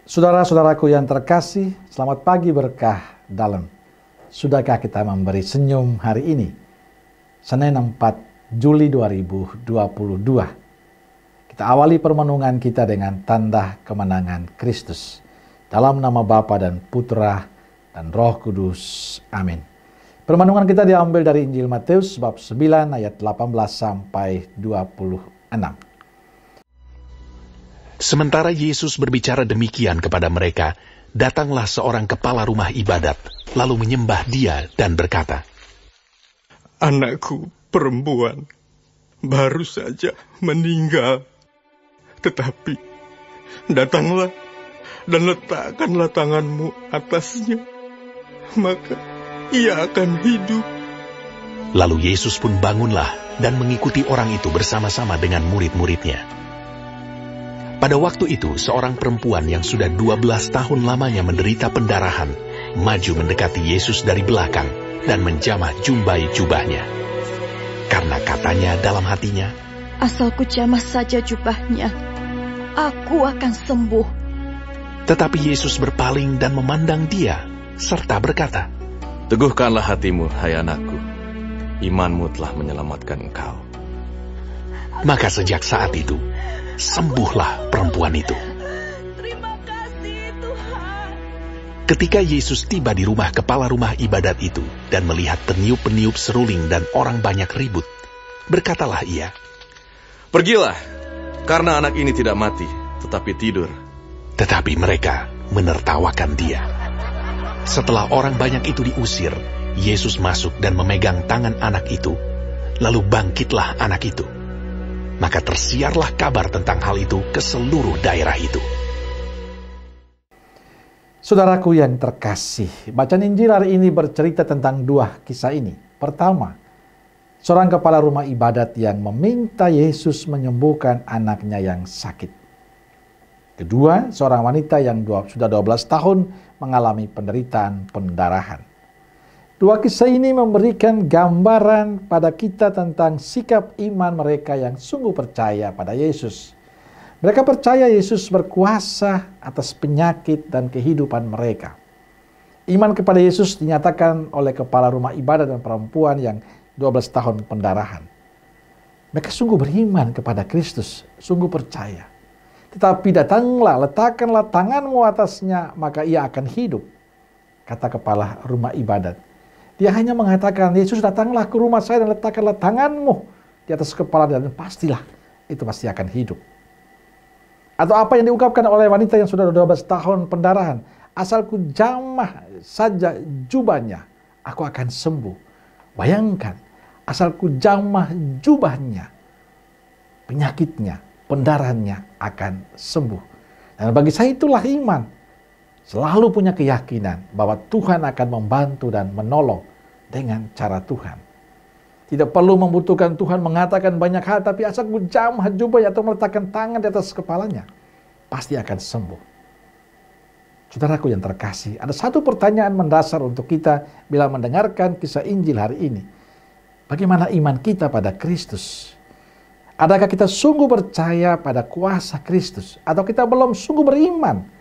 Saudara-saudaraku yang terkasih, selamat pagi berkah dalam. Sudahkah kita memberi senyum hari ini? Senin 4 Juli 2022. Kita awali permenungan kita dengan tanda kemenangan Kristus. Dalam nama Bapa dan Putra dan Roh Kudus. Amin. Permenungan kita diambil dari Injil Matius bab 9 ayat 18 sampai 26. Sementara Yesus berbicara demikian kepada mereka, datanglah seorang kepala rumah ibadat, lalu menyembah Dia dan berkata, "Anakku perempuan baru saja meninggal, tetapi datanglah dan letakkanlah tanganmu atasnya, maka ia akan hidup." Lalu Yesus pun bangunlah dan mengikuti orang itu bersama-sama dengan murid-muridnya. Pada waktu itu, seorang perempuan yang sudah 12 tahun lamanya menderita pendarahan, maju mendekati Yesus dari belakang dan menjamah jumbai jubahnya. Karena katanya dalam hatinya, "Asal ku jamah saja jubahnya, aku akan sembuh." Tetapi Yesus berpaling dan memandang dia, serta berkata, "Teguhkanlah hatimu, hai anakku. Imanmu telah menyelamatkan engkau." Maka sejak saat itu, sembuhlah perempuan itu. Terima kasih Tuhan. Ketika Yesus tiba di rumah kepala rumah ibadat itu dan melihat peniup-peniup seruling dan orang banyak ribut, berkatalah ia, "Pergilah, karena anak ini tidak mati, tetapi tidur." Tetapi mereka menertawakan dia. Setelah orang banyak itu diusir, Yesus masuk dan memegang tangan anak itu, lalu bangkitlah anak itu. Maka tersiarlah kabar tentang hal itu ke seluruh daerah itu. Saudaraku yang terkasih, bacaan Injil hari ini bercerita tentang dua kisah ini. Pertama, seorang kepala rumah ibadat yang meminta Yesus menyembuhkan anaknya yang sakit. Kedua, seorang wanita yang sudah 12 tahun mengalami penderitaan pendarahan. Dua kisah ini memberikan gambaran pada kita tentang sikap iman mereka yang sungguh percaya pada Yesus. Mereka percaya Yesus berkuasa atas penyakit dan kehidupan mereka. Iman kepada Yesus dinyatakan oleh kepala rumah ibadat dan perempuan yang 12 tahun pendarahan. Mereka sungguh beriman kepada Kristus, sungguh percaya. Tetapi datanglah, letakkanlah tanganmu atasnya, maka ia akan hidup, kata kepala rumah ibadat. Dia hanya mengatakan, "Yesus, datanglah ke rumah saya dan letakkanlah tanganmu di atas kepala dan pastilah itu pasti akan hidup." Atau apa yang diungkapkan oleh wanita yang sudah 12 tahun pendarahan, "Asal ku jamah saja jubahnya, aku akan sembuh." Bayangkan, asal ku jamah jubahnya, penyakitnya, pendarahannya akan sembuh. Dan bagi saya itulah iman. Selalu punya keyakinan bahwa Tuhan akan membantu dan menolong dengan cara Tuhan. Tidak perlu membutuhkan Tuhan mengatakan banyak hal, tapi asal jamah jubahnya atau meletakkan tangan di atas kepalanya, pasti akan sembuh. Saudaraku yang terkasih, ada satu pertanyaan mendasar untuk kita bila mendengarkan kisah Injil hari ini. Bagaimana iman kita pada Kristus? Adakah kita sungguh percaya pada kuasa Kristus? Atau kita belum sungguh beriman?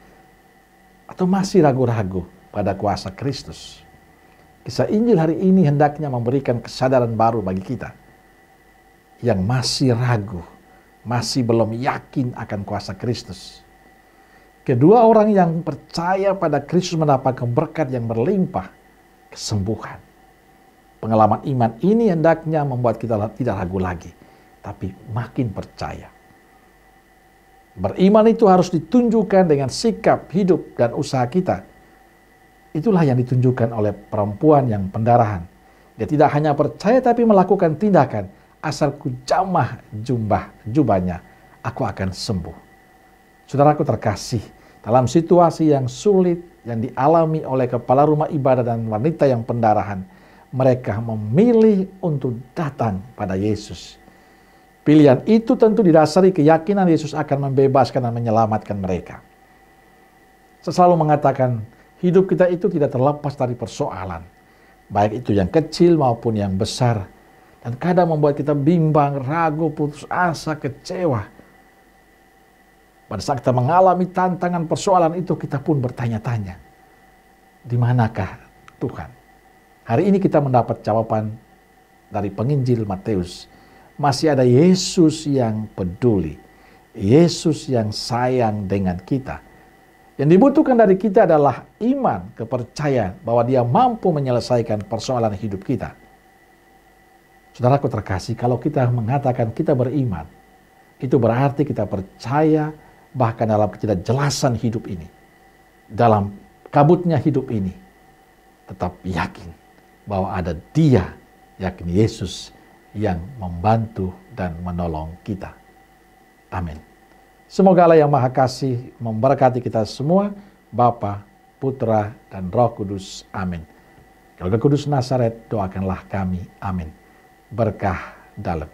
Atau masih ragu-ragu pada kuasa Kristus? Kisah Injil hari ini hendaknya memberikan kesadaran baru bagi kita yang masih ragu, masih belum yakin akan kuasa Kristus. Kedua orang yang percaya pada Kristus mendapatkan berkat yang berlimpah, kesembuhan. Pengalaman iman ini hendaknya membuat kita tidak ragu lagi, tapi makin percaya. Beriman itu harus ditunjukkan dengan sikap, hidup, dan usaha kita. Itulah yang ditunjukkan oleh perempuan yang pendarahan. Dia tidak hanya percaya tapi melakukan tindakan. "Asal ku jamah jubahnya, aku akan sembuh." Saudaraku terkasih, dalam situasi yang sulit yang dialami oleh kepala rumah ibadat dan wanita yang pendarahan, mereka memilih untuk datang pada Yesus. Pilihan itu tentu didasari keyakinan Yesus akan membebaskan dan menyelamatkan mereka. Saya selalu mengatakan, hidup kita itu tidak terlepas dari persoalan, baik itu yang kecil maupun yang besar. Dan kadang membuat kita bimbang, ragu, putus asa, kecewa. Pada saat kita mengalami tantangan persoalan itu, kita pun bertanya-tanya, di manakah Tuhan? Hari ini kita mendapat jawaban dari penginjil Matius. Masih ada Yesus yang peduli, Yesus yang sayang dengan kita. Yang dibutuhkan dari kita adalah iman, kepercayaan bahwa Dia mampu menyelesaikan persoalan hidup kita. Saudaraku terkasih, kalau kita mengatakan kita beriman, itu berarti kita percaya bahkan dalam ketidakjelasan hidup ini, dalam kabutnya hidup ini, tetap yakin bahwa ada Dia, yakni Yesus, yang membantu dan menolong kita. Amin. Semoga Allah yang Maha Kasih memberkati kita semua, Bapa, Putra, dan Roh Kudus. Amin. Keluarga Kudus Nazaret, doakanlah kami. Amin. Berkah dalam.